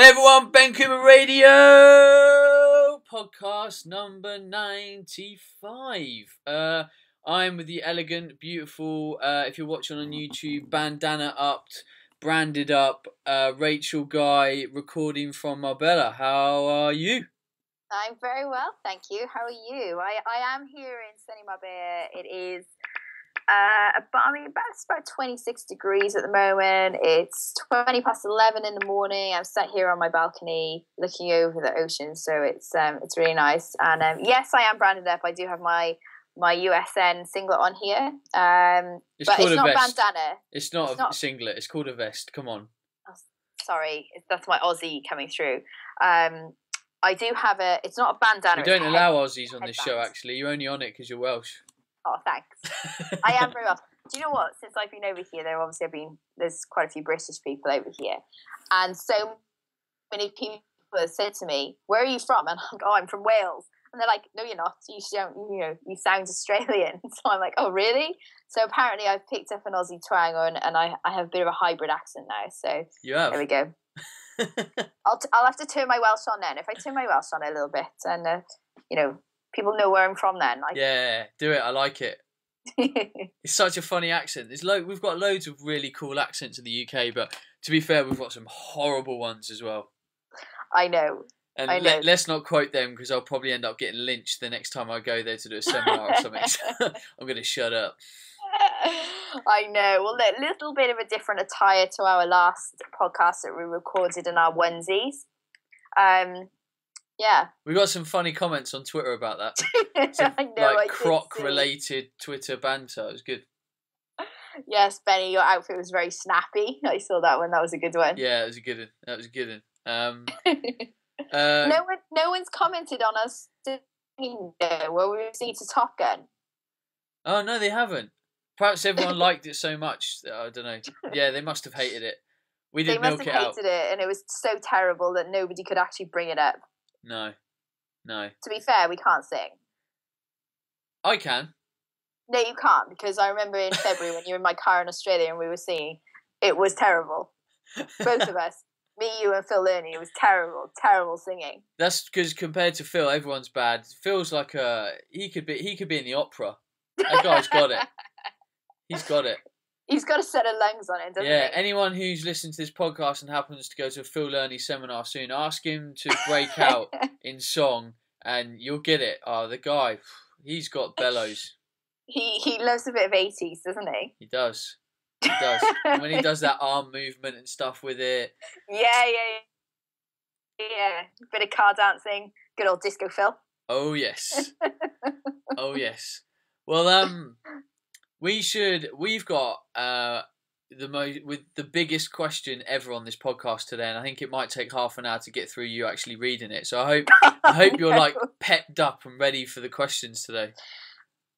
Hey everyone, Ben Coomber Radio, podcast number 95. I'm with the elegant, beautiful, if you're watching on YouTube, bandana upped, branded up, Rachel Guy, recording from Marbella. How are you? I'm very well, thank you. How are you? I am here in sunny Marbella. It is about 26 degrees at the moment. It's 20 past 11 in the morning. I'm sat here on my balcony looking over the ocean, so it's really nice. And yes, I am branded up. I do have my USN singlet on here. But it's not a bandana. It's not a singlet. It's called a vest. Come on. Oh, sorry, that's my Aussie coming through. I do have it's not a bandana. We don't allow Aussies on this show, actually. You're only on it because you're Welsh. Oh, thanks. I am very well. Do you know what? Since I've been over here, there's quite a few British people over here. And so many people have said to me, "Where are you from?" And I'm like, "Oh, I'm from Wales." And they're like, "No, you're not. You sound Australian." So I'm like, "Oh, really?" So apparently I've picked up an Aussie twang on, and I have a bit of a hybrid accent now. So you have. There we go. I'll have to turn my Welsh on then. If I turn my Welsh on a little bit, and people know where I'm from then. Yeah, do it. I like it. It's such a funny accent. We've got loads of really cool accents in the UK, but to be fair, we've got some horrible ones as well. I know. And let's not quote them because I'll probably end up getting lynched the next time I go there to do a seminar or something. So I'm going to shut up. I know. Well, a little bit of a different attire to our last podcast that we recorded in our onesies. Yeah. We got some funny comments on Twitter about that. I know. Like croc-related Twitter banter. It was good. Yes, Benny, your outfit was very snappy. I saw that one. That was a good one. Yeah, it was a good one. That was a good one. No one's commented on us singing where we were singing to Top Gun. Oh, no, they haven't. Perhaps everyone liked it so much. I don't know. Yeah, they must have hated it. We did milk it out. They must have hated it, and it was so terrible that nobody could actually bring it up. No. To be fair, we can't sing. I can. No, you can't, because I remember in February when you were in my car in Australia and we were singing, it was terrible. Both of us. Me, you, and Phil Learning. It was terrible singing. That's because compared to Phil, everyone's bad. Phil's like he could be in the opera. That guy's got it. He's got it. He's got a set of lungs on it, doesn't he? Yeah, anyone who's listening to this podcast and happens to go to a Phil Learning seminar soon, ask him to break out in song and you'll get it. Oh, the guy, he's got bellows. He loves a bit of 80s, doesn't he? He does. And when he does that arm movement and stuff with it. Yeah. Bit of car dancing. Good old disco Phil. Oh, yes. Oh, yes. Well, we've got the biggest question ever on this podcast today, and I think it might take half an hour to get through you actually reading it. So I hope you're like pepped up and ready for the questions today.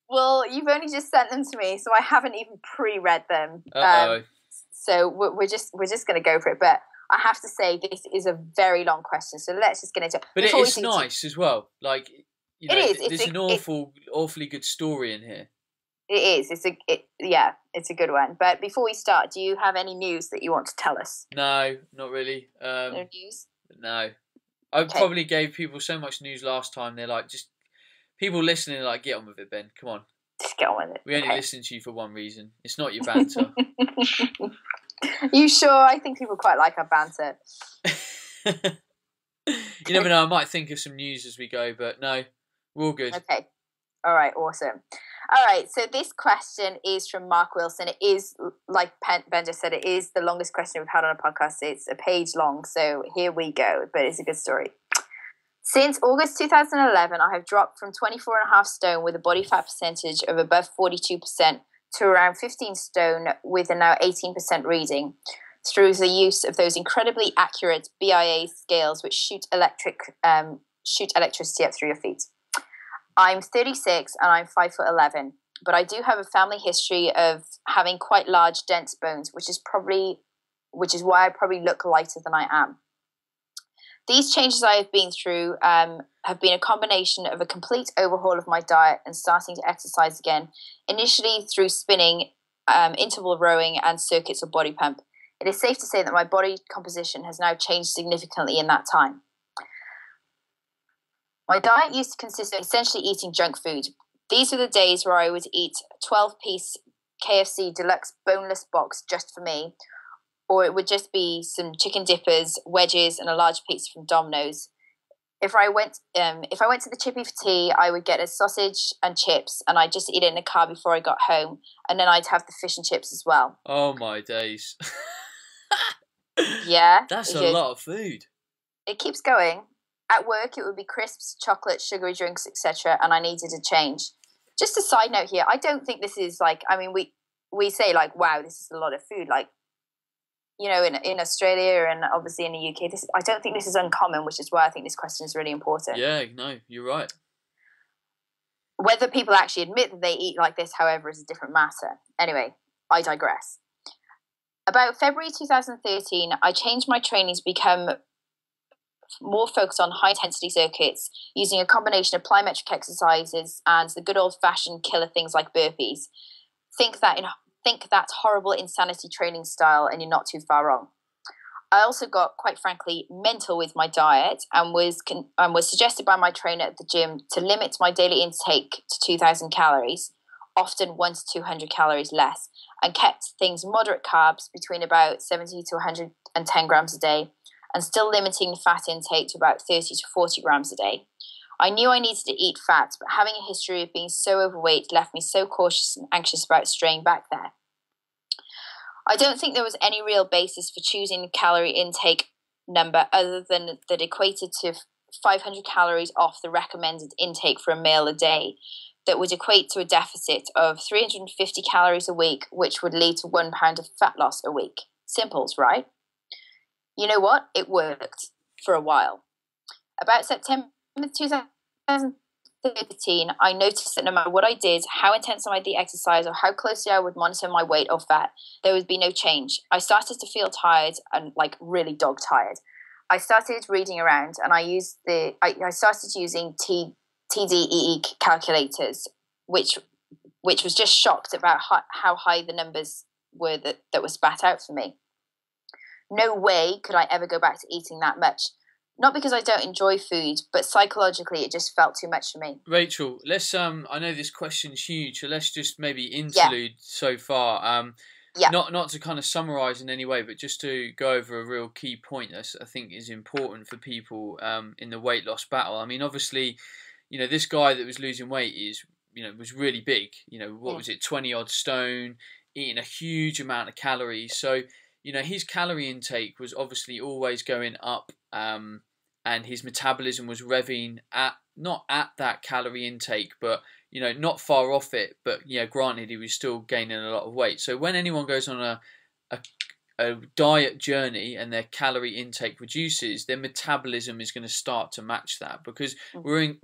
Well, you've only just sent them to me, so I haven't even pre-read them. So we're just going to go for it. But I have to say, this is a very long question, so let's just get into it. But it's nice as well. Like, it is. There's an awfully good story in here. It is. It's a good one. But before we start, do you have any news that you want to tell us? No, not really. No news? No. I probably gave people so much news last time. They're like, just people listening are like, get on with it, Ben. Come on. Just get on with it. We only listen to you for one reason. It's not your banter. You sure? I think people quite like our banter. You never know. I might think of some news as we go, but no, we're all good. Okay. All right. Awesome. All right, so this question is from Mark Wilson. It is, like Ben just said, it is the longest question we've had on a podcast. It's a page long, so here we go, but it's a good story. Since August 2011, I have dropped from 24.5 stone with a body fat percentage of above 42% to around 15 stone with a now 18% reading through the use of those incredibly accurate BIA scales which shoot electricity up through your feet. I'm 36 and I'm 5'11", but I do have a family history of having quite large, dense bones, which is why I probably look lighter than I am. These changes I have been through have been a combination of a complete overhaul of my diet and starting to exercise again, initially through spinning, interval rowing, and circuits of body pump. It is safe to say that my body composition has now changed significantly in that time. My diet used to consist of essentially eating junk food. These were the days where I would eat a 12-piece KFC deluxe boneless box just for me, or it would just be some chicken dippers, wedges, and a large pizza from Domino's. If I went to the chippy for tea, I would get a sausage and chips, and I'd just eat it in the car before I got home, and then I'd have the fish and chips as well. Oh my days. Yeah. That's a lot of food. It keeps going. At work, it would be crisps, chocolate, sugary drinks, etc., and I needed a change. Just a side note here, I don't think this is like, I mean, we say like, wow, this is a lot of food. Like, you know, in Australia and obviously in the UK, I don't think this is uncommon, which is why I think this question is really important. Yeah, no, you're right. Whether people actually admit that they eat like this, however, is a different matter. Anyway, I digress. About February 2013, I changed my training to become more focused on high-intensity circuits, using a combination of plyometric exercises and the good old-fashioned killer things like burpees. Think that horrible insanity training style, and you're not too far wrong. I also got, quite frankly, mental with my diet and was suggested by my trainer at the gym to limit my daily intake to 2,000 calories, often 1 to 200 calories less, and kept things moderate carbs between about 70 to 110 grams a day, and still limiting fat intake to about 30 to 40 grams a day. I knew I needed to eat fat, but having a history of being so overweight left me so cautious and anxious about straying back there. I don't think there was any real basis for choosing the calorie intake number other than that equated to 500 calories off the recommended intake for a meal a day, that would equate to a deficit of 350 calories a week, which would lead to 1 pound of fat loss a week. Simples, right? You know what? It worked for a while. About September 2013, I noticed that no matter what I did, how intense I might the exercise, or how closely I would monitor my weight or fat, there would be no change. I started to feel tired and like really dog tired. I started reading around, and I started using TDEE calculators, which was just shocked about how high the numbers were that were spat out for me. No way could I ever go back to eating that much. Not because I don't enjoy food, but psychologically it just felt too much for me. Rachel, let's I know this question's huge, so let's just maybe interlude so far. Not to kind of summarise in any way, but just to go over a real key point that I think is important for people in the weight loss battle. I mean, obviously, you know, this guy that was losing weight was really big. You know, what was it, 20 odd stone, eating a huge amount of calories. So, you know, his calorie intake was obviously always going up, and his metabolism was revving not at that calorie intake, but, you know, not far off it. But, yeah, granted, he was still gaining a lot of weight. So when anyone goes on a diet journey and their calorie intake reduces, their metabolism is going to start to match that, because we're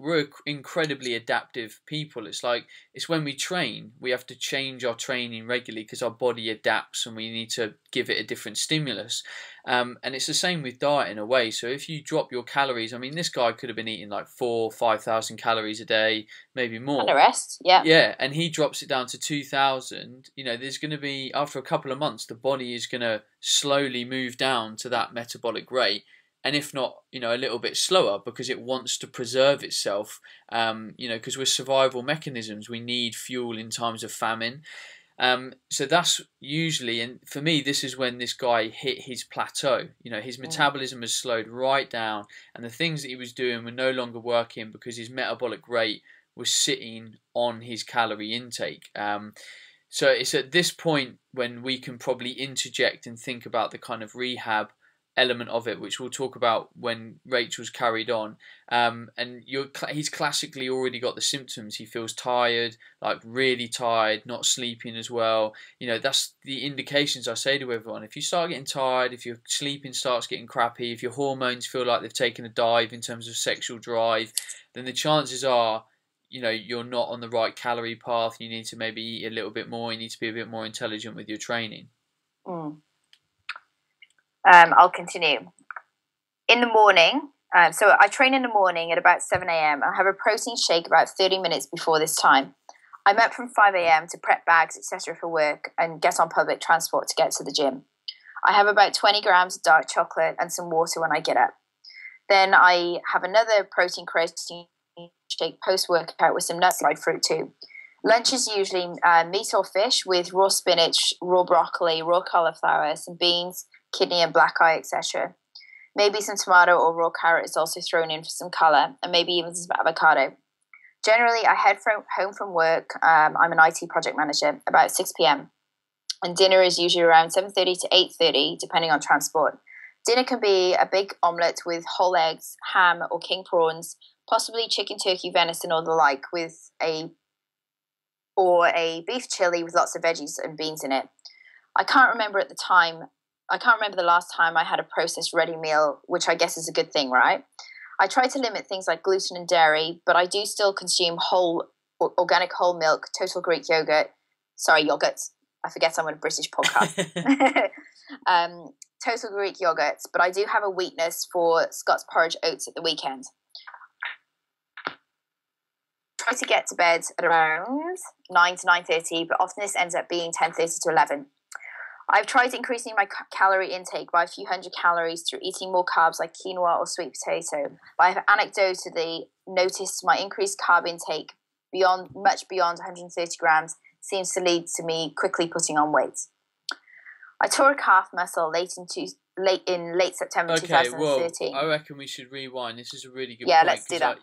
incredibly adaptive people. It's when we train, we have to change our training regularly because our body adapts and we need to give it a different stimulus. And it's the same with diet in a way. So if you drop your calories, I mean, this guy could have been eating like 4,000-5,000 calories a day, maybe more. And the rest, yeah. Yeah, and he drops it down to 2,000. You know, there's going to be, after a couple of months, the body is going to slowly move down to that metabolic rate. And if not, you know, a little bit slower, because it wants to preserve itself, you know, because we're survival mechanisms. We need fuel in times of famine. So that's usually, and for me, this is when this guy hit his plateau. You know, his metabolism has slowed right down, and the things that he was doing were no longer working because his metabolic rate was sitting on his calorie intake. So it's at this point when we can probably interject and think about the kind of rehab element of it, which we'll talk about when Rachel's carried on. And he's classically already got the symptoms. He feels tired, like really tired, not sleeping as well. You know, that's the indications I say to everyone. If you start getting tired, if your sleeping starts getting crappy, if your hormones feel like they've taken a dive in terms of sexual drive, then the chances are, you know, you're not on the right calorie path. You need to maybe eat a little bit more. You need to be a bit more intelligent with your training. I'll continue. In the morning, so I train in the morning at about 7 a.m. I have a protein shake about 30 minutes before this time. I'm up from 5 a.m. to prep bags, etc. for work and get on public transport to get to the gym. I have about 20 grams of dark chocolate and some water when I get up. Then I have another protein creatine shake post-workout with some nuts, dried fruit too. Lunch is usually meat or fish with raw spinach, raw broccoli, raw cauliflower, some beans, kidney and black eye, etc. Maybe some tomato or raw carrot is also thrown in for some colour, and maybe even some avocado. Generally, I head home from work. I'm an IT project manager about 6 p.m. and dinner is usually around 7:30 to 8:30, depending on transport. Dinner can be a big omelette with whole eggs, ham or king prawns, possibly chicken, turkey, venison or the like, with a beef chili with lots of veggies and beans in it. I can't remember the last time I had a processed ready meal, which I guess is a good thing, right? I try to limit things like gluten and dairy, but I do still consume organic whole milk, total Greek yogurt. Sorry, yogurts. I forget I'm on a British podcast. Total Greek yogurts, but I do have a weakness for Scott's porridge oats at the weekend. Try to get to bed at around 9 to 9:30, but often this ends up being 10:30 to 11. I've tried increasing my calorie intake by a few hundred calories through eating more carbs like quinoa or sweet potato. But I've anecdotally noticed my increased carb intake much beyond 130 grams seems to lead to me quickly putting on weight. I tore a calf muscle late September 2013. Well, I reckon we should rewind. This is a really good point. Yeah, let's do that.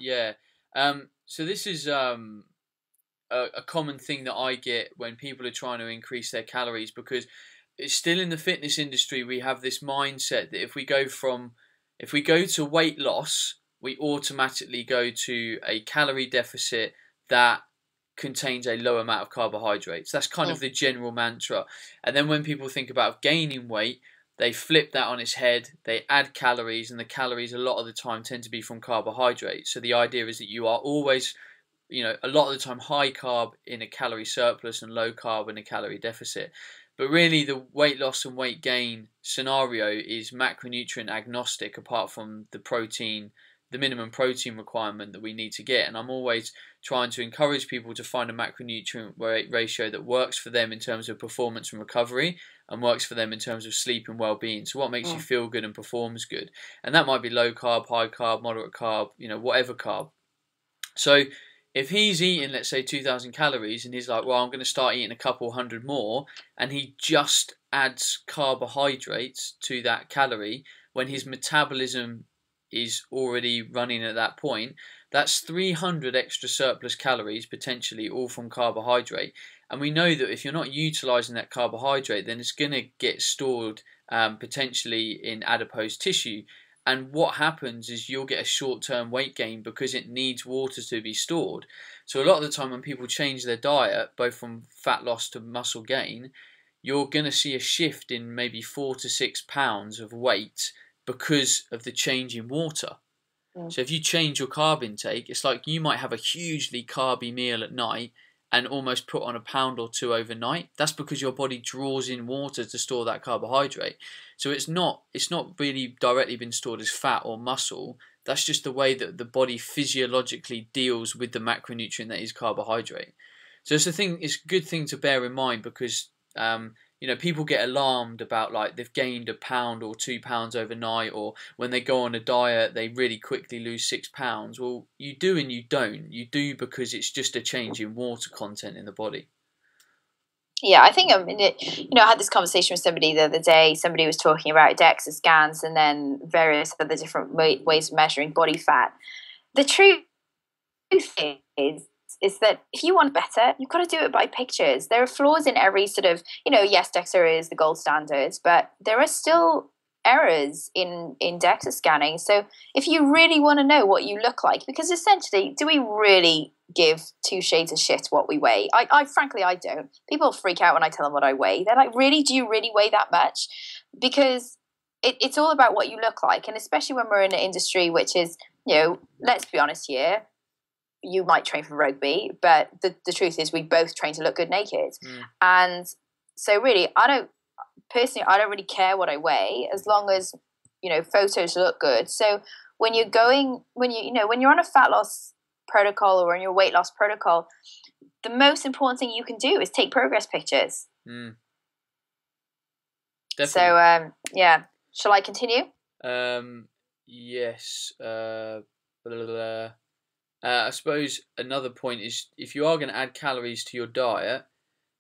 So this is a common thing that I get when people are trying to increase their calories, because it's still in the fitness industry. We have this mindset that if we go to weight loss, we automatically go to a calorie deficit that contains a low amount of carbohydrates. That's kind of the general mantra. And then when people think about gaining weight, they flip that on its head. They add calories, and the calories a lot of the time tend to be from carbohydrates. So the idea is that you are always, a lot of the time high carb in a calorie surplus and low carb in a calorie deficit. But really the weight loss and weight gain scenario is macronutrient agnostic, apart from the minimum protein requirement that we need to get. And I'm always trying to encourage people to find a macronutrient ratio that works for them in terms of performance and recovery, and works for them in terms of sleep and well-being. So what makes you feel good and performs good? And that might be low carb, high carb, moderate carb, whatever carb. So if he's eating, let's say, 2,000 calories, and he's like, well, I'm going to start eating a couple hundred more, and he just adds carbohydrates to that calorie when his metabolism is already running at that point, that's 300 extra surplus calories, potentially, all from carbohydrate. And we know that if you're not utilizing that carbohydrate, then it's going to get stored potentially in adipose tissue. And what happens is you'll get a short-term weight gain because it needs water to be stored. So a lot of the time when people change their diet, both from fat loss to muscle gain, you're going to see a shift in maybe 4 to 6 pounds of weight because of the change in water. So if you change your carb intake, it's like you might have a hugely carby meal at night and almost put on a pound or two overnight. That's because your body draws in water to store that carbohydrate. So it's not really directly been stored as fat or muscle. That's just the way that the body physiologically deals with the macronutrient that is carbohydrate. So it's a good thing to bear in mind, because people get alarmed about, like, they've gained a pound or 2 pounds overnight, or when they go on a diet they really quickly lose 6 pounds. Well, you do and you don't. You do because it's just a change in water content in the body. Yeah, I think I had this conversation with somebody the other day. Somebody was talking about DEXA scans and then various other different ways of measuring body fat. The truth is that if you want better, you've got to do it by pictures. There are flaws in every sort of, yes, DEXA is the gold standard, but there are still errors in DEXA scanning. So if you really want to know what you look like, because essentially, do we really give two shades of shit what we weigh? I frankly, I don't. People freak out when I tell them what I weigh. They're like, really? Do you really weigh that much? Because it's all about what you look like. And especially when we're in an industry which is, let's be honest here, you might train for rugby, but the truth is we both train to look good naked. And so really, I don't really care what I weigh, as long as, photos look good. So when you're on a fat loss protocol or on your weight loss protocol, the most important thing you can do is take progress pictures. definitely. So yeah, shall I continue? Yes. I suppose another point is if you are going to add calories to your diet,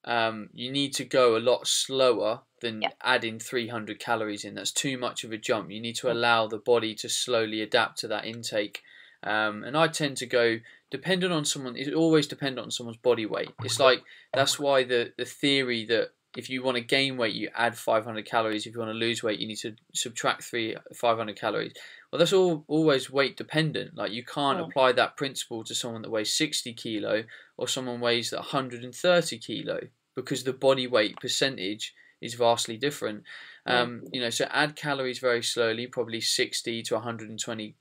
you need to go a lot slower than Yeah. adding 300 calories in. That's too much of a jump. You need to allow the body to slowly adapt to that intake. And I tend to go dependent on someone. It's always dependent on someone's body weight. It's like that's why the theory that if you want to gain weight, you add 500 calories. If you want to lose weight, you need to subtract 500 calories. Well, that's always weight dependent. Like you can't apply that principle to someone that weighs 60 kilo or someone weighs 130 kilo because the body weight percentage is vastly different. So add calories very slowly, probably 60 to 120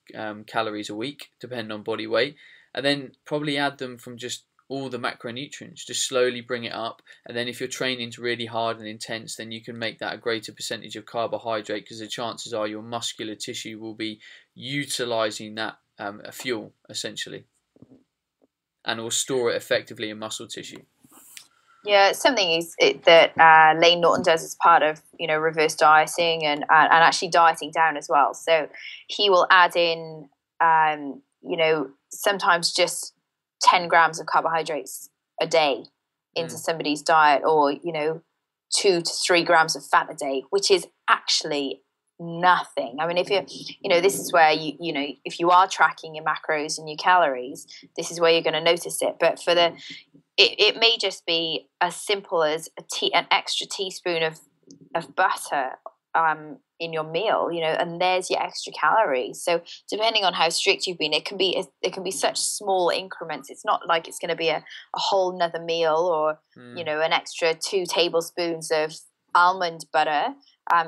calories a week, depending on body weight, and then probably add them from just all the macronutrients. Just slowly bring it up, and then if you're training to really hard and intense, then you can make that a greater percentage of carbohydrate because the chances are your muscular tissue will be utilizing that fuel essentially, and will store it effectively in muscle tissue. Yeah, something that Lane Norton does as part of reverse dieting and actually dieting down as well. So he will add in sometimes just 10 grams of carbohydrates a day into somebody's diet, or 2 to 3 grams of fat a day, which is actually nothing. I mean, if this is where if you are tracking your macros and your calories, this is where you're going to notice it. But for it may just be as simple as an extra teaspoon of butter in your meal, and there's your extra calories. So depending on how strict you've been, it can be such small increments. It's not like it's going to be a whole nother meal or an extra 2 tablespoons of almond butter.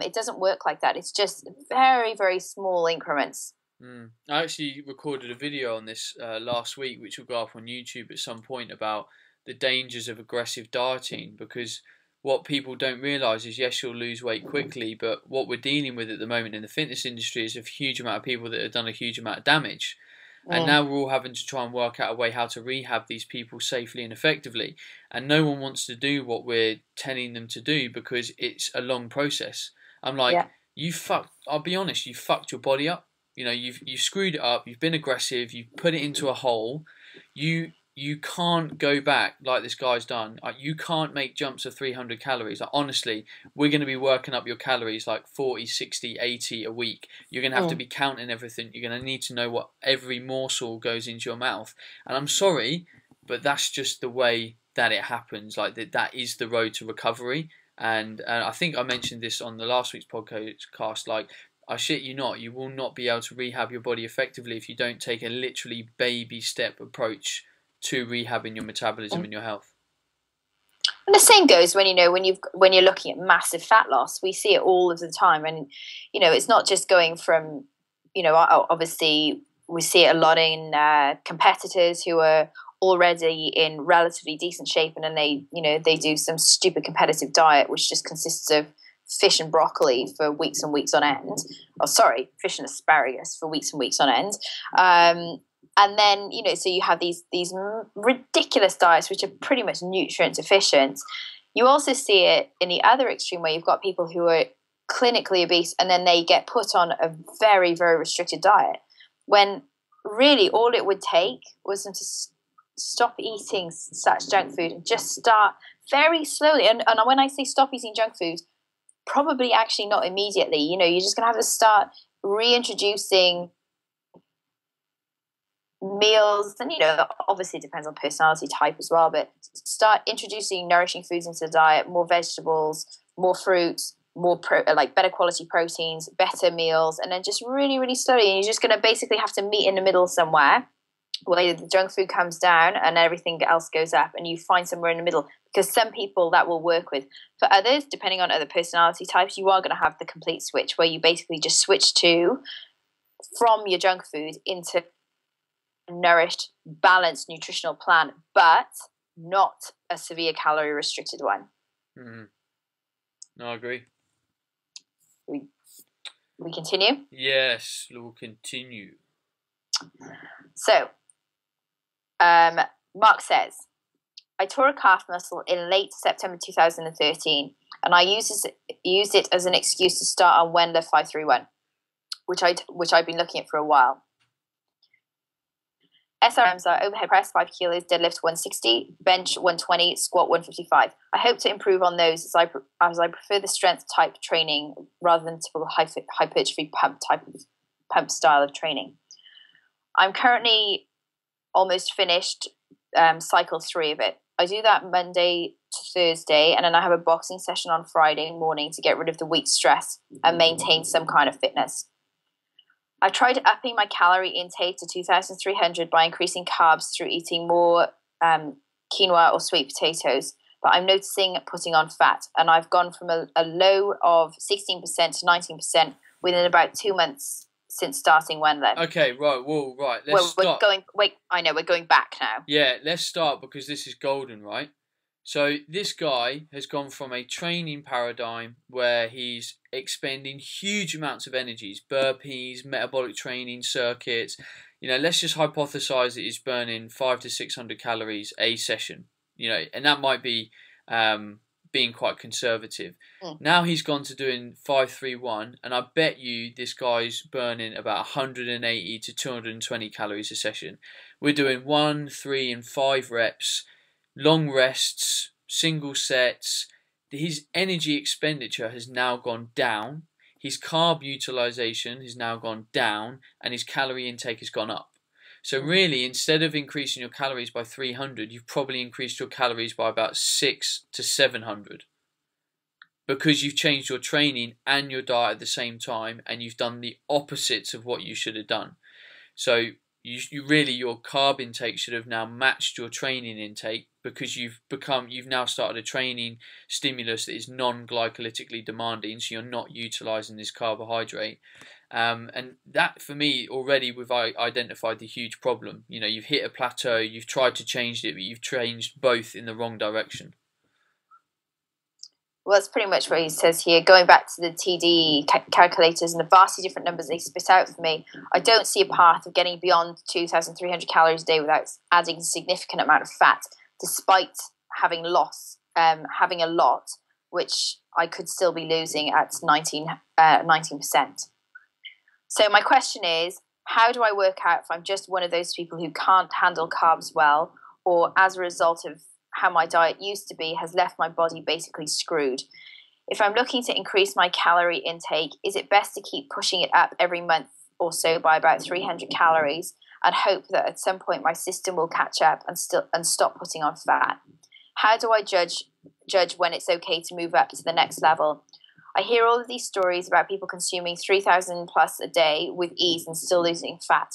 It doesn't work like that. It's just very, very small increments. I actually recorded a video on this last week, which will go up on YouTube at some point, about the dangers of aggressive dieting, because what people don't realise is, yes, you'll lose weight quickly, but what we're dealing with at the moment in the fitness industry is a huge amount of people that have done a huge amount of damage. And now we're all having to try and work out a way how to rehab these people safely and effectively. And no one wants to do what we're telling them to do because it's a long process. I'm like, I'll be honest, you fucked your body up. You've screwed it up. You've been aggressive. You've put it into a hole. You can't go back like this guy's done. You can't make jumps of 300 calories. Honestly, we're going to be working up your calories like 40, 60, 80 a week. You're going to have to be counting everything. You're going to need to know what every morsel goes into your mouth. And I'm sorry, but that's just the way that it happens. Like that is the road to recovery. And I think I mentioned this on the last week's podcast. Like, I shit you not, you will not be able to rehab your body effectively if you don't take a literally baby step approach to rehabbing your metabolism and your health. And the same goes when you're looking at massive fat loss. We see it all of the time, and it's not just going from obviously we see it a lot in competitors who are already in relatively decent shape, and then they do some stupid competitive diet which just consists of fish and broccoli for weeks and weeks on end. Fish and asparagus for weeks and weeks on end. And then, so you have these ridiculous diets which are pretty much nutrient deficient. You also see it in the other extreme where you've got people who are clinically obese and then they get put on a very, very restricted diet, when really all it would take was them to stop eating such junk food and just start very slowly. And when I say stop eating junk food, probably actually not immediately. You're just going to have to start reintroducing meals, and obviously it depends on personality type as well, but start introducing nourishing foods into the diet, more vegetables, more fruits, more better quality proteins, better meals, and then just really, really slowly. And you're just going to basically have to meet in the middle somewhere where the junk food comes down and everything else goes up, and you find somewhere in the middle, because some people that will work with. For others, depending on other personality types, you are going to have the complete switch where you basically just switch from your junk food into nourished, balanced nutritional plan, but not a severe calorie restricted one. No, I agree. We continue? Yes, we'll continue. So, Mark says, I tore a calf muscle in late September 2013. and I used it as an excuse to start on Wendler 531, which I've been looking at for a while. SRMs are overhead press 5 kilos, deadlift 160, bench 120, squat 155. I hope to improve on those as I prefer the strength type training rather than typical hypertrophy pump style of training. I'm currently almost finished cycle 3 of it. I do that Monday to Thursday, and then I have a boxing session on Friday morning to get rid of the week's stress and maintain some kind of fitness. I tried upping my calorie intake to 2,300 by increasing carbs through eating more quinoa or sweet potatoes, but I'm noticing putting on fat, and I've gone from a low of 16% to 19% within about 2 months since starting Wendler. Okay, right, well, right, let's start. I know, we're going back now. Yeah, let's start because this is golden, right? So this guy has gone from a training paradigm where he's expending huge amounts of energies, burpees, metabolic training circuits. You know, let's just hypothesize that he's burning 500 to 600 calories a session. You know, and that might be being quite conservative. Now he's gone to doing 531, and I bet you this guy's burning about 180 to 220 calories a session. We're doing 1, 3, and 5 reps. Long rests, single sets. His energy expenditure has now gone down. His carb utilization has now gone down, and his calorie intake has gone up. So really, instead of increasing your calories by 300, you've probably increased your calories by about 600 to 700. Because you've changed your training and your diet at the same time, and you've done the opposites of what you should have done. So you really, your carb intake should have now matched your training intake, because you've now started a training stimulus that is non-glycolytically demanding, so you're not utilizing this carbohydrate. And that, for me, already we've identified the huge problem. You know, you've hit a plateau, you've tried to change it, but you've changed both in the wrong direction. Well, that's pretty much what he says here. Going back to the TD calculators and the vastly different numbers they spit out for me, I don't see a path of getting beyond 2,300 calories a day without adding a significant amount of fat, despite having a lot, which I could still be losing at 19%. So my question is, how do I work out if I'm just one of those people who can't handle carbs well, or as a result of how my diet used to be has left my body basically screwed? If I'm looking to increase my calorie intake, is it best to keep pushing it up every month or so by about 300 calories and hope that at some point my system will catch up and stop putting on fat? How do I judge when it's okay to move up to the next level? I hear all of these stories about people consuming 3,000 plus a day with ease and still losing fat.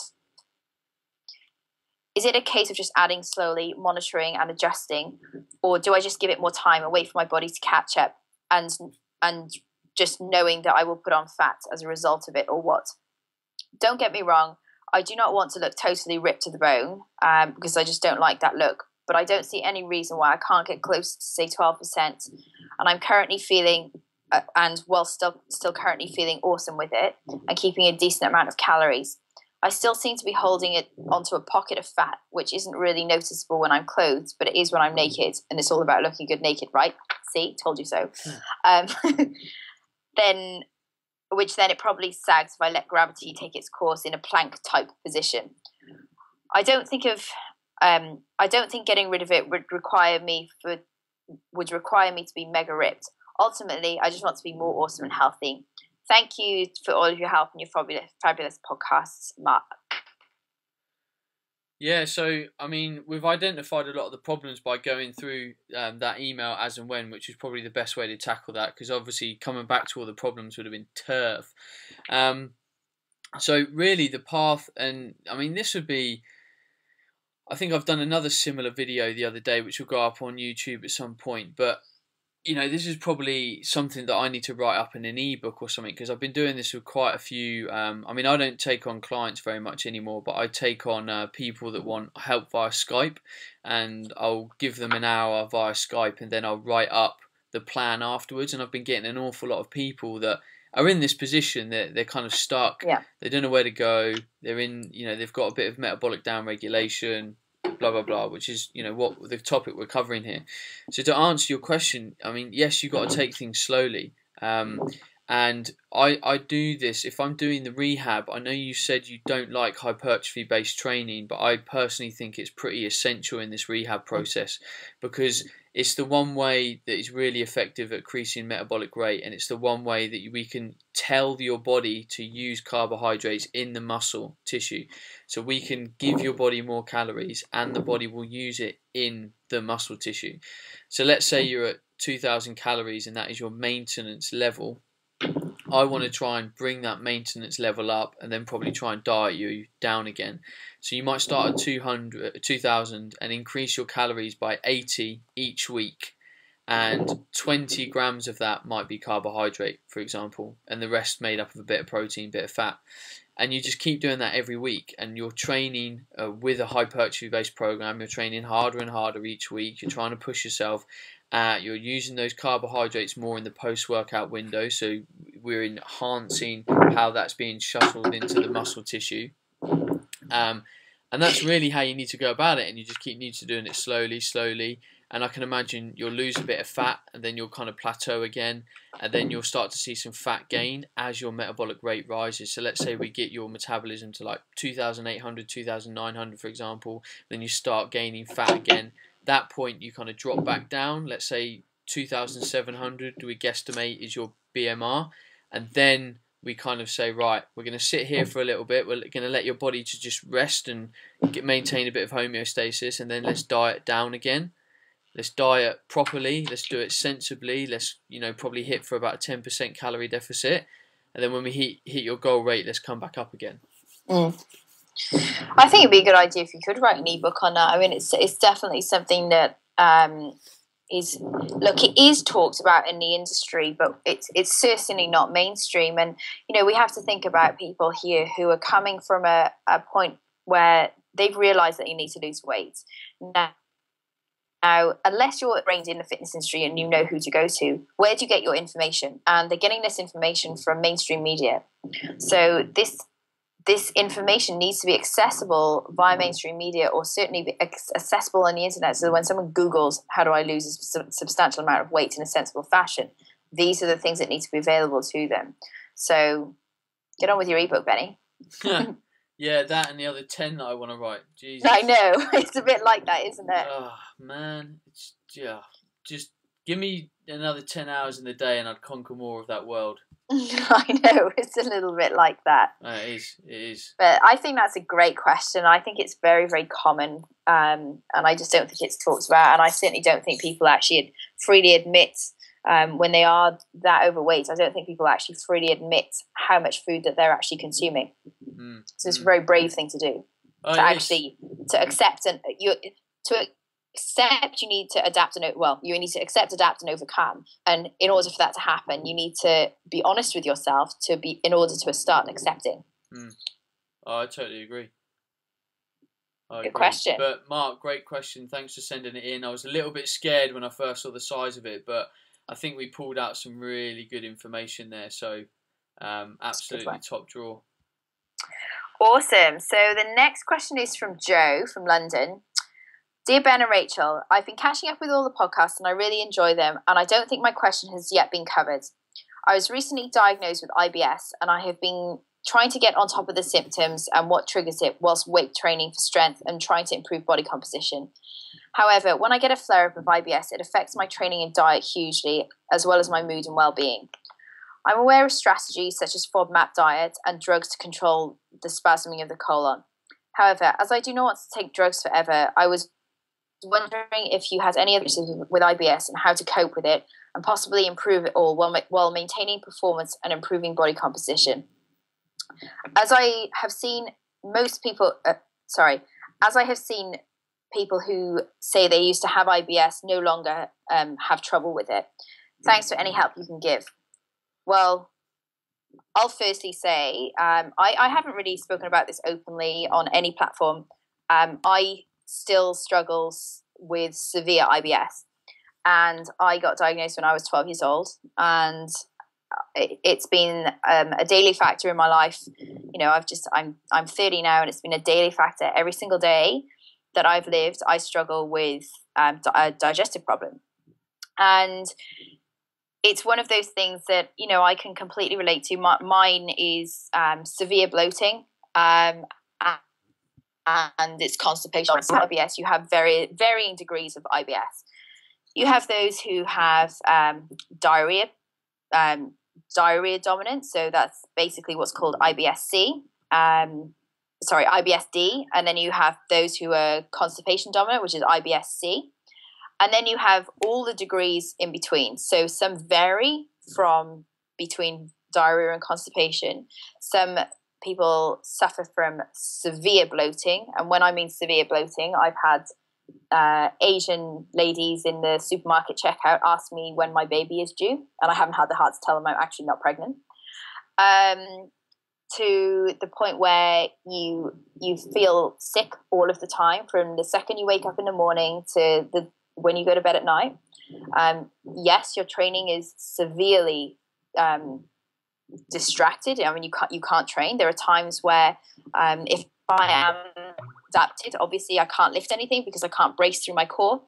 Is it a case of just adding slowly, monitoring and adjusting, or do I just give it more time and wait for my body to catch up and just knowing that I will put on fat as a result of it, or what? Don't get me wrong, I do not want to look totally ripped to the bone because I just don't like that look, but I don't see any reason why I can't get close to, say, 12%, and I'm currently feeling still currently feeling awesome with it and keeping a decent amount of calories. I still seem to be holding it onto a pocket of fat, which isn't really noticeable when I'm clothed, but it is when I'm naked, and it's all about looking good naked, right? See, told you so. Then it probably sags if I let gravity take its course in a plank type position. I don't think getting rid of it would require me to be mega ripped. Ultimately, I just want to be more awesome and healthy. Thank you for all of your help and your fabulous podcasts, Mark. Yeah, so, I mean, we've identified a lot of the problems by going through that email as and when, which is probably the best way to tackle that, because obviously coming back to all the problems would have been turf. So really the path, and I mean, this would be, I think I've done another similar video the other day, which will go up on YouTube at some point, but you know, this is probably something that I need to write up in an ebook or something, because I've been doing this with quite a few. I mean, I don't take on clients very much anymore, but I take on people that want help via Skype, and I'll give them an hour via Skype, and then I'll write up the plan afterwards. And I've been getting an awful lot of people that are in this position. They're kind of stuck. Yeah. They don't know where to go. They're in, you know, they've got a bit of metabolic downregulation. blah blah blah, which is what the topic we're covering here. So to answer your question, I mean, yes, you've got to take things slowly. And I do this if I'm doing the rehab. I know you said you don't like hypertrophy based training, but I personally think it's pretty essential in this rehab process, because it's the one way that is really effective at increasing metabolic rate, and it's the one way that we can tell your body to use carbohydrates in the muscle tissue. So we can give your body more calories and the body will use it in the muscle tissue. So let's say you're at 2,000 calories and that is your maintenance level. I want to try and bring that maintenance level up and then probably try and diet you down again. So you might start at 2,000 and increase your calories by 80 each week. And 20 grams of that might be carbohydrate, for example, and the rest made up of a bit of protein, a bit of fat. And you just keep doing that every week, and you're training with a hypertrophy-based program. You're training harder and harder each week. You're trying to push yourself. You're using those carbohydrates more in the post-workout window, so we're enhancing how that's being shuttled into the muscle tissue. And that's really how you need to go about it, and you just need to doing it slowly. And I can imagine you'll lose a bit of fat, and then you'll kind of plateau again, and then you'll start to see some fat gain as your metabolic rate rises. So let's say we get your metabolism to like 2,800, 2,900, for example, then you start gaining fat again. That point you kind of drop back down. Let's say 2,700, do we guesstimate, is your BMR, and then we kind of say, right, we're going to sit here for a little bit. We're going to let your body to just rest and maintain a bit of homeostasis, and then let's diet down again. Let's diet properly. Let's do it sensibly. Let's probably hit for about a 10% calorie deficit, and then when we hit your goal rate, let's come back up again. I think it'd be a good idea if you could write an ebook on that. I mean, it's definitely something that it is talked about in the industry, but it's certainly not mainstream. And we have to think about people here who are coming from a point where they've realised that you need to lose weight. Now, unless you're trained in the fitness industry and you know who to go to, where do you get your information? And they're getting this information from mainstream media. So this information needs to be accessible via mainstream media, or certainly be accessible on the internet, so that when someone Googles, how do I lose a substantial amount of weight in a sensible fashion, these are the things that need to be available to them. So get on with your ebook, Benny. Yeah, that and the other 10 that I want to write. Jesus. I know. It's a bit like that, isn't it? Oh, man. It's, just give me another 10 hours in the day and I'd conquer more of that world. I know. It's a little bit like that. It is. But I think that's a great question. I think it's very, very common. And I just don't think it's talked about. And I certainly don't think people actually freely admit when they are that overweight. I don't think people actually freely admit how much food that they're actually consuming. So it's a very brave thing to do. To accept you need to adapt you need to accept, adapt, and overcome. And in order for that to happen, you need to be honest with yourself in order to start accepting. Oh, I totally agree. Good question. But Mark, great question. Thanks for sending it in. I was a little bit scared when I first saw the size of it, but I think we pulled out some really good information there. So absolutely top draw. Awesome. So the next question is from Joe from London. Dear Ben and Rachel, I've been catching up with all the podcasts and I really enjoy them, and I don't think my question has yet been covered. I was recently diagnosed with IBS and I have been trying to get on top of the symptoms and what triggers it whilst weight training for strength and trying to improve body composition. However, when I get a flare-up of IBS, it affects my training and diet hugely, as well as my mood and well-being. I'm aware of strategies such as FODMAP diet and drugs to control the spasming of the colon. However, as I do not want to take drugs forever, I was wondering if you had any other issues with IBS and how to cope with it and possibly improve it all while maintaining performance and improving body composition. As I have seen people who say they used to have IBS no longer have trouble with it. Thanks for any help you can give. Well, I'll firstly say I haven't really spoken about this openly on any platform. I still struggle with severe IBS, and I got diagnosed when I was 12 years old, and it's been a daily factor in my life. I'm 30 now, and it's been a daily factor every single day. that I've lived, I struggle with a digestive problem. And it's one of those things that, you know, I can completely relate to. Mine is severe bloating, and it's constipation. IBS, you have varying degrees of IBS. You have those who have diarrhea dominance, so that's basically what's called IBS-C. IBS-D, and then you have those who are constipation dominant, which is IBS-C. And then you have all the degrees in between. So some vary from between diarrhea and constipation. Some people suffer from severe bloating. And when I mean severe bloating, I've had Asian ladies in the supermarket checkout ask me when my baby is due. And I haven't had the heart to tell them I'm actually not pregnant. To the point where you feel sick all of the time, from the second you wake up in the morning to when you go to bed at night. Yes, your training is severely distracted. I mean, you can't train. There are times where if I am adapted, obviously I can't lift anything because I can't brace through my core.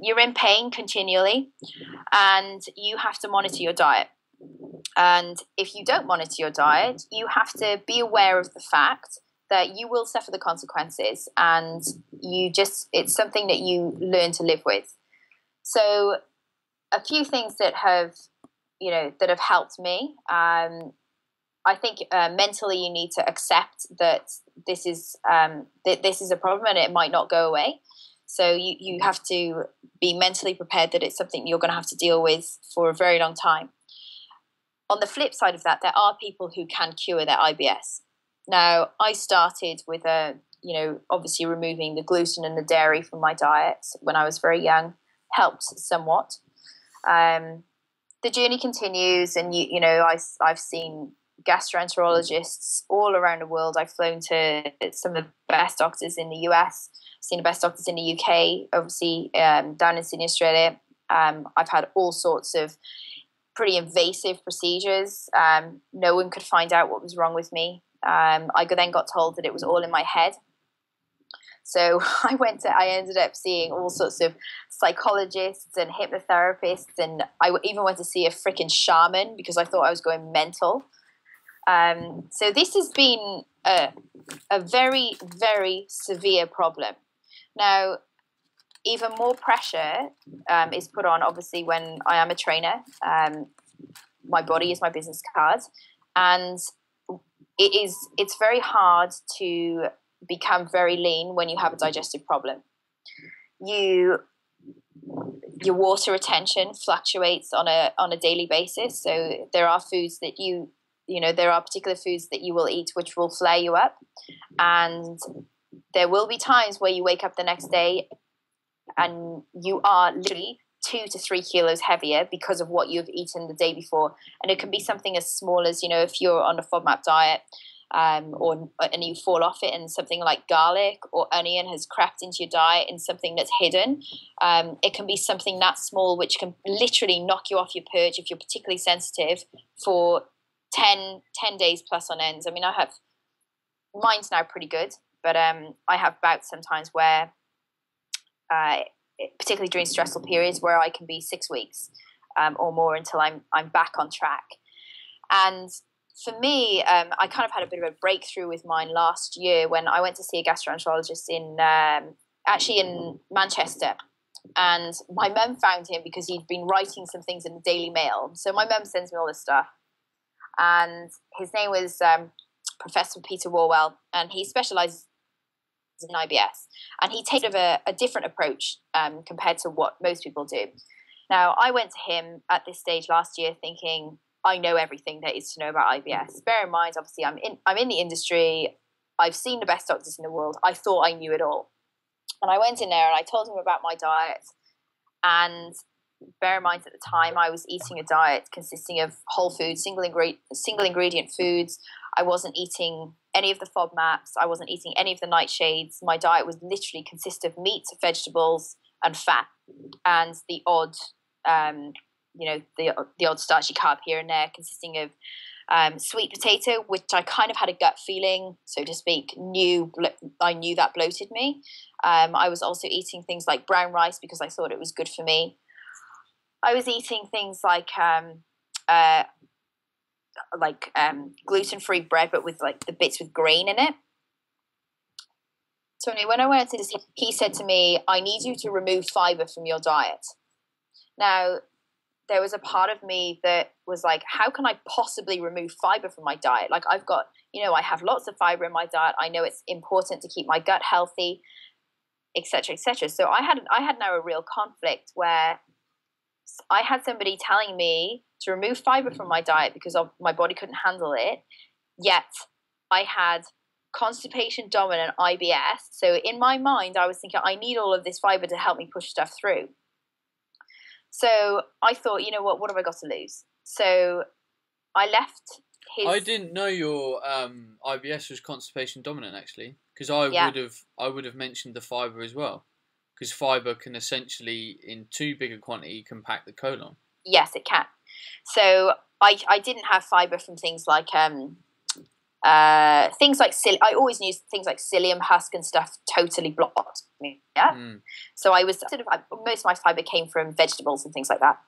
You're in pain continually, and you have to monitor your diet. And if you don't monitor your diet, you have to be aware of the fact that you will suffer the consequences, and it's something that you learn to live with. So a few things that have helped me. I think mentally you need to accept that this is a problem and it might not go away. So you have to be mentally prepared that it's something you're going to have to deal with for a very long time. On the flip side of that, there are people who can cure their IBS. Now, I started with obviously removing the gluten and the dairy from my diet when I was very young, helped somewhat. The journey continues, and I've seen gastroenterologists all around the world. I've flown to some of the best doctors in the US, seen the best doctors in the UK, obviously down in Sydney, Australia. I've had all sorts of pretty invasive procedures. No one could find out what was wrong with me. I then got told that it was all in my head. So I ended up seeing all sorts of psychologists and hypnotherapists, and I even went to see a freaking shaman because I thought I was going mental. So this has been a very, very severe problem. Now, even more pressure is put on, obviously, when I am a trainer. My body is my business card, and it's very hard to become very lean when you have a digestive problem. Your water retention fluctuates on a daily basis. So there are foods that there are particular foods that you will eat which will flare you up, and there will be times where you wake up the next day and you are literally 2 to 3 kilos heavier because of what you've eaten the day before. And it can be something as small as, if you're on a FODMAP diet and you fall off it, and something like garlic or onion has crept into your diet in something that's hidden. It can be something that small which can literally knock you off your perch if you're particularly sensitive for 10 days plus on ends. I mean, mine's now pretty good, but I have bouts sometimes where particularly during stressful periods where I can be 6 weeks or more until I'm back on track. And for me, I kind of had a bit of a breakthrough with mine last year when I went to see a gastroenterologist in Manchester. And my mum found him because he'd been writing some things in the Daily Mail. So my mum sends me all this stuff. And his name was Professor Peter Warwell, and he specialises in IBS. And he takes a different approach compared to what most people do. Now, I went to him at this stage last year thinking, I know everything there is to know about IBS. Bear in mind, obviously, I'm in the industry. I've seen the best doctors in the world. I thought I knew it all. And I went in there and I told him about my diet. And bear in mind, at the time, I was eating a diet consisting of whole foods, single ingredient foods. I wasn't eating any of the FODMAPs. I wasn't eating any of the nightshades. My diet was literally consist of meat, vegetables, and fat, and the odd, the odd starchy carb here and there, consisting of Sweet potato, which I kind of had a gut feeling, so to speak, I knew that bloated me. I was also eating things like brown rice because I thought it was good for me. I was eating things like gluten-free bread, but with like the bits with grain in it. So anyway, when I went to this, he said to me, I need you to remove fiber from your diet. Now, there was a part of me that was like, how can I possibly remove fiber from my diet? Like I've got, I have lots of fiber in my diet. I know it's important to keep my gut healthy, etc., etc. So I had now a real conflict where I had somebody telling me to remove fiber from my diet because my body couldn't handle it. Yet I had constipation dominant IBS. So in my mind, I was thinking, I need all of this fiber to help me push stuff through. So I thought, what have I got to lose? So I left his... I didn't know your IBS was constipation dominant, actually, because I would have mentioned the fibre as well, because fibre can essentially, in too big a quantity, compact the colon. Yes, it can. So I didn't have fibre from things like I always knew things like psyllium husk and stuff totally blocked me. Yeah. So I was most of my fiber came from vegetables and things like that.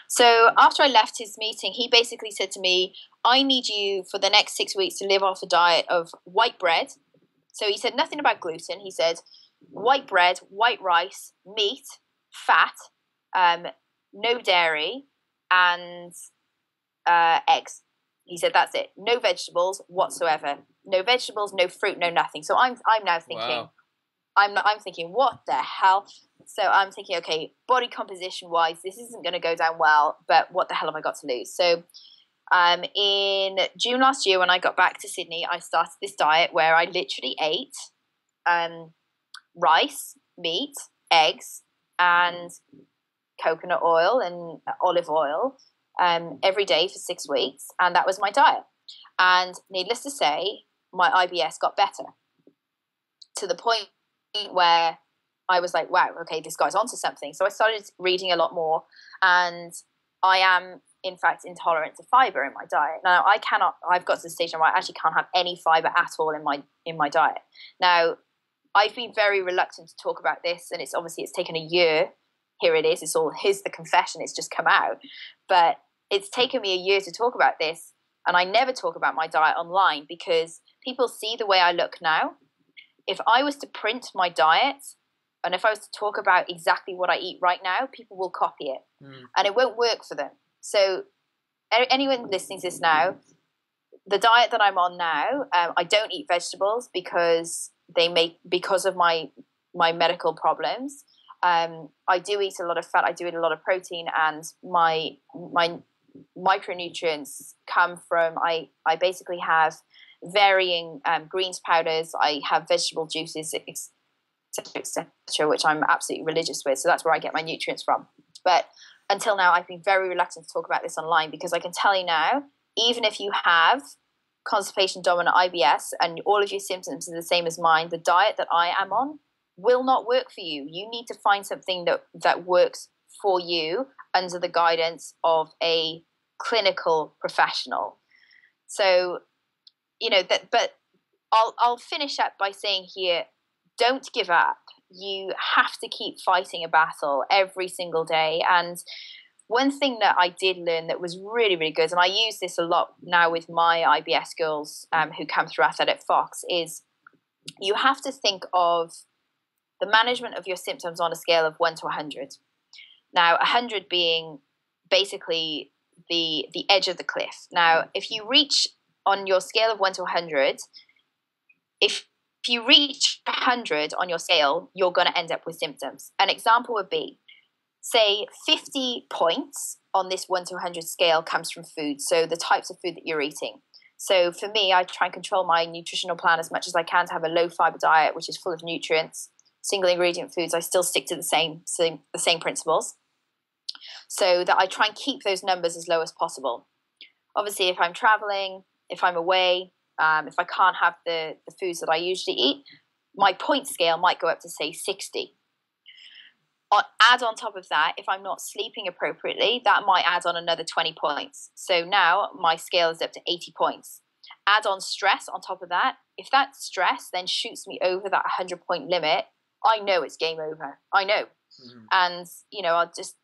So after I left his meeting, he basically said to me, I need you for the next 6 weeks to live off a diet of white bread. So he said nothing about gluten. He said white bread, white rice, meat, fat, no dairy, and eggs. He said, that's it. No vegetables whatsoever. No vegetables, no fruit, no nothing. So I'm now thinking, wow. I'm thinking, what the hell? So I'm thinking, okay, body composition wise, this isn't going to go down well, but what the hell have I got to lose? So in June last year, when I got back to Sydney, I started this diet where I literally ate rice, meat, eggs, and coconut oil and olive oil every day for 6 weeks, and that was my diet. And needless to say, my IBS got better to the point where I was like, wow, okay, this guy's onto something. So I started reading a lot more, and I am in fact intolerant to fiber in my diet. Now I've got to the stage where I actually can't have any fiber at all in my diet. Now I've been very reluctant to talk about this, and it's taken a year. Here it is. Here's the confession. It's just come out. But it's taken me a year to talk about this. And I never talk about my diet online because people see the way I look now. If I was to print my diet and if I was to talk about exactly what I eat right now, people will copy it. And it won't work for them. So anyone listening to this now, the diet that I'm on now, I don't eat vegetables because of my medical problems. I do eat a lot of fat. I do eat a lot of protein, and my micronutrients come from. I basically have varying greens powders. I have vegetable juices, etc., which I'm absolutely religious with. So that's where I get my nutrients from. But until now, I've been very reluctant to talk about this online because I can tell you now, even if you have constipation dominant IBS and all of your symptoms are the same as mine, the diet that I am on will not work for you. You need to find something that works for you under the guidance of a clinical professional. So, but I'll finish up by saying here, don't give up. You have to keep fighting a battle every single day. And one thing that I did learn that was really, really good, and I use this a lot now with my IBS girls who come through Athletic Fox, is you have to think of the management of your symptoms on a scale of 1 to 100. Now, 100 being basically the edge of the cliff. Now, if you reach on your scale of 1 to 100, if you reach 100 on your scale, you're going to end up with symptoms. An example would be, say, 50 points on this 1 to 100 scale comes from food, so the types of food that you're eating. So for me, I try and control my nutritional plan as much as I can to have a low fiber diet, which is full of nutrients. Single ingredient foods, I still stick to the same principles, so that I try and keep those numbers as low as possible. Obviously, if I'm traveling, if I'm away, if I can't have the foods that I usually eat, my point scale might go up to, say, 60. add on top of that, if I'm not sleeping appropriately, that might add on another 20 points. So now my scale is up to 80 points. Add on stress on top of that. If that stress then shoots me over that 100-point limit, I know it's game over. I know. Mm-hmm. And, I'll just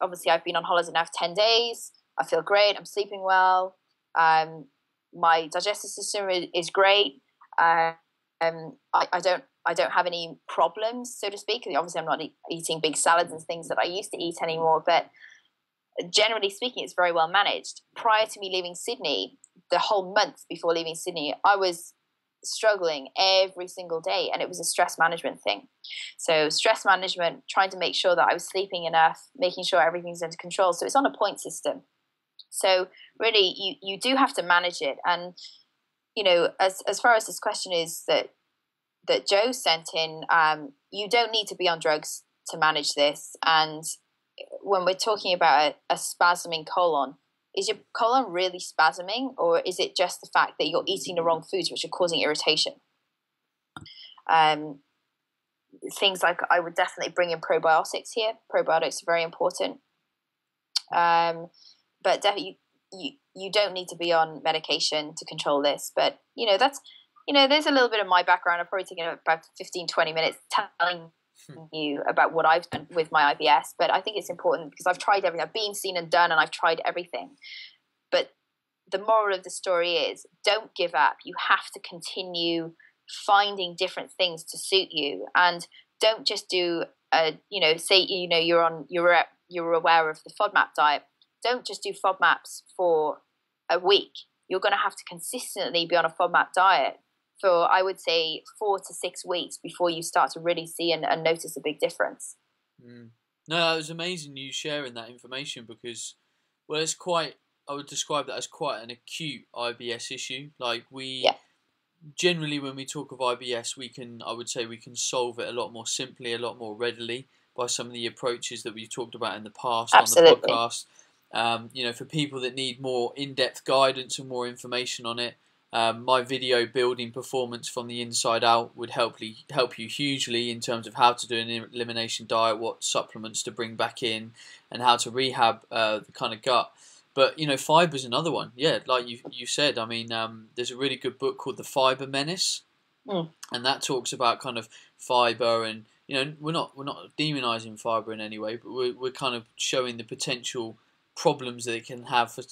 obviously I've been on holiday now for 10 days. I feel great. I'm sleeping well. My digestive system is great. I don't have any problems, so to speak. Obviously, I'm not eating big salads and things that I used to eat anymore, but generally speaking, it's very well managed. Prior to me leaving Sydney, the whole month before leaving Sydney, I was struggling every single day, and it was a stress management thing. So stress management, trying to make sure that I was sleeping enough, making sure everything's under control. So it's on a point system. So really, you do have to manage it. And, as far as this question is that Joe sent in, you don't need to be on drugs to manage this. And when we're talking about a spasming colon, is your colon really spasming, or is it just the fact that you're eating the wrong foods which are causing irritation? Things like, I would definitely bring in probiotics here. Probiotics are very important. But definitely you don't need to be on medication to control this. But, there's a little bit of my background. I've probably taken about 15, 20 minutes telling you about what I've done with my IBS, but I think it's important because I've tried everything. I've been seen and done, and I've tried everything. But the moral of the story is, don't give up. You have to continue finding different things to suit you, and don't just do say you're aware of the FODMAP diet. Don't just do FODMAPs for a week. You're going to have to consistently be on a FODMAP diet for, I would say, 4 to 6 weeks before you start to really see and notice a big difference. No, it was amazing you sharing that information because, well, I would describe that as quite an acute IBS issue. Like generally when we talk of IBS, I would say we can solve it a lot more simply, a lot more readily by some of the approaches that we've talked about in the past. Absolutely. On the podcast. For people that need more in-depth guidance and more information on it, my video building performance from the inside out would help you hugely in terms of how to do an elimination diet, what supplements to bring back in, and how to rehab the kind of gut. But fiber is another one. Yeah, like you said. I mean, there's a really good book called The Fiber Menace, and that talks about kind of fiber, and we're not demonizing fiber in any way, but we're kind of showing the potential problems that it can have for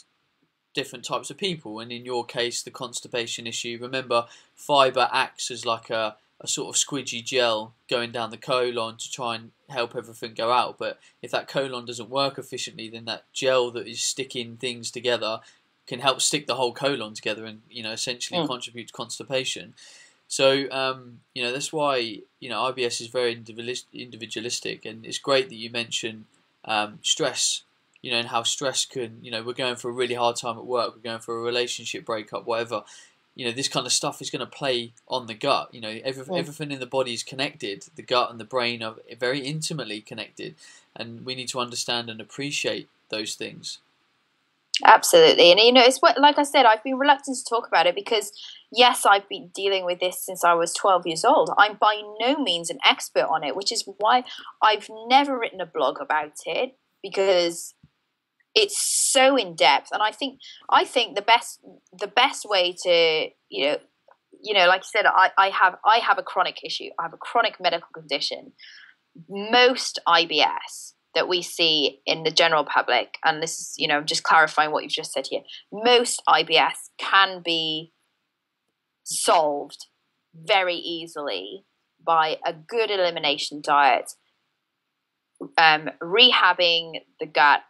different types of people, and in your case the constipation issue. Remember, fibre acts as like a sort of squidgy gel going down the colon to try and help everything go out, but if that colon doesn't work efficiently, then that gel that is sticking things together can help stick the whole colon together and essentially contribute to constipation. So that's why IBS is very individualistic, and it's great that you mention stress, and how stress can, we're going for a really hard time at work, we're going for a relationship breakup, whatever. This kind of stuff is going to play on the gut. Everything in the body is connected. The gut and the brain are very intimately connected, and we need to understand and appreciate those things. Absolutely. And it's what, like I said, I've been reluctant to talk about it because yes, I've been dealing with this since I was 12 years old. I'm by no means an expert on it, which is why I've never written a blog about it, because it's so in depth. And I think the best way to, like you said, I have a chronic issue. I have a chronic medical condition. Most IBS that we see in the general public, and this is, just clarifying what you've just said here, most IBS can be solved very easily by a good elimination diet, rehabbing the gut,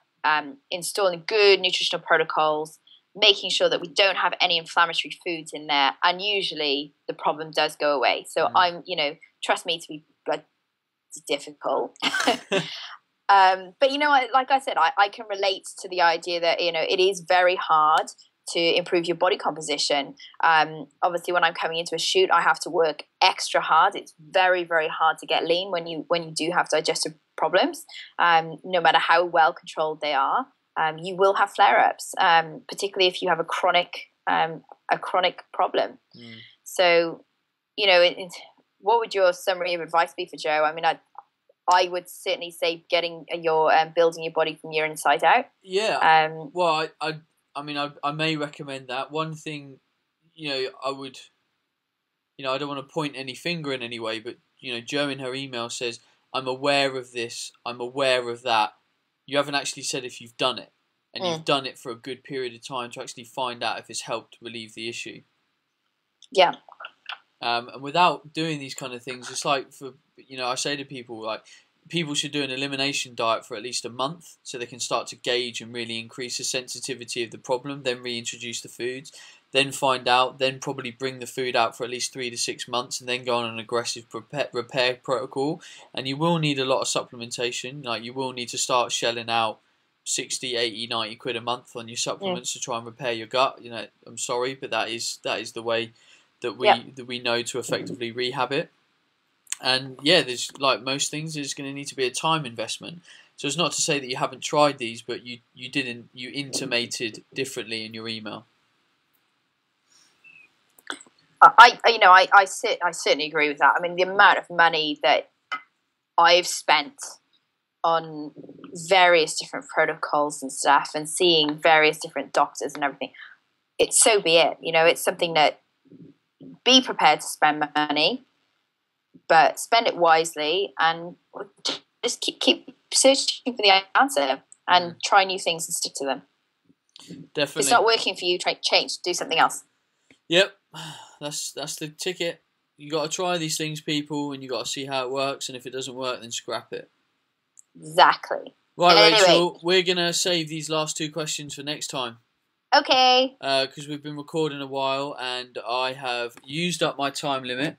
installing good nutritional protocols, making sure that we don't have any inflammatory foods in there, and usually the problem does go away. So I'm, trust me to be difficult. But like I said, I can relate to the idea that it is very hard to improve your body composition. Obviously, when I'm coming into a shoot, I have to work extra hard. It's very, very hard to get lean when you do have digestive problems. No matter how well controlled they are, you will have flare-ups, particularly if you have a chronic problem. So, what would your summary of advice be for Joe? I mean, I would certainly say getting your building your body from your inside out. Yeah. Well, I mean, I may recommend that. One thing, I would, I don't want to point any finger in any way, but Jo in her email says, "I'm aware of this. I'm aware of that." You haven't actually said if you've done it, and you've done it for a good period of time to actually find out if it's helped relieve the issue. Yeah. And without doing these kind of things, it's like I say to people, like, people should do an elimination diet for at least a month so they can start to gauge and really increase the sensitivity of the problem, then reintroduce the foods, then find out, then probably bring the food out for at least 3 to 6 months, and then go on an aggressive repair protocol. And you will need a lot of supplementation. Like, you will need to start shelling out 60, 80, 90 quid a month on your supplements to try and repair your gut. I'm sorry, but that is the way that we know to effectively rehab it. And yeah, there's, like most things, there's going to need to be a time investment. So it's not to say that you haven't tried these, but you intimated differently in your email. I certainly agree with that. I mean, the amount of money that I've spent on various different protocols and stuff, and seeing various different doctors and everything, it's so be it. It's something that, be prepared to spend money, but spend it wisely, and just keep searching for the answer and try new things and stick to them. Definitely. If it's not working for you, try change, do something else. Yep, that's the ticket. You got to try these things, people, and you got to see how it works. And if it doesn't work, then scrap it. Exactly. Right, anyway, Rachel, we're gonna save these last 2 questions for next time. Okay. Because we've been recording a while, and I have used up my time limit.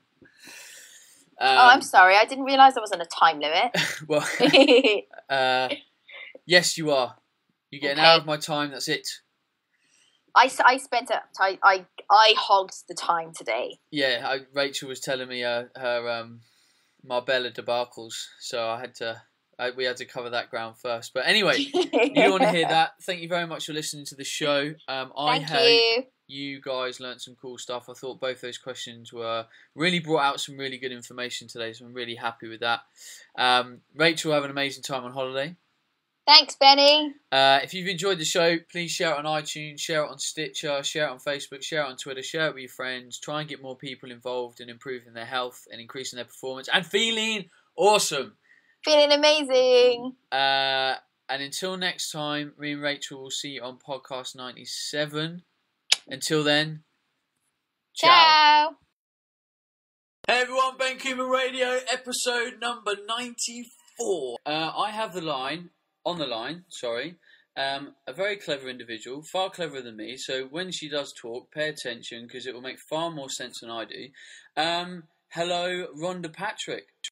I'm sorry, I didn't realise there wasn't a time limit. Well, yes, you are. You get an hour of my time. That's it. I spent I hogged the time today. Yeah, Rachel was telling me her Marbella debacles, so we had to cover that ground first. But anyway, you don't want to hear that. Thank you very much for listening to the show. I hope you guys learned some cool stuff. I thought both those questions really brought out some really good information today, so I'm really happy with that. Rachel, have an amazing time on holiday. Thanks, Benny. If you've enjoyed the show, please share it on iTunes, share it on Stitcher, share it on Facebook, share it on Twitter, share it with your friends. Try and get more people involved in improving their health and increasing their performance and feeling awesome. Feeling amazing. And until next time, me and Rachel will see you on podcast 97. Until then, ciao. Hey everyone, Ben Coomber Radio, episode number 94. I have on the line, a very clever individual, far cleverer than me, so when she does talk, pay attention, because it will make far more sense than I do. Hello, Rhonda Patrick.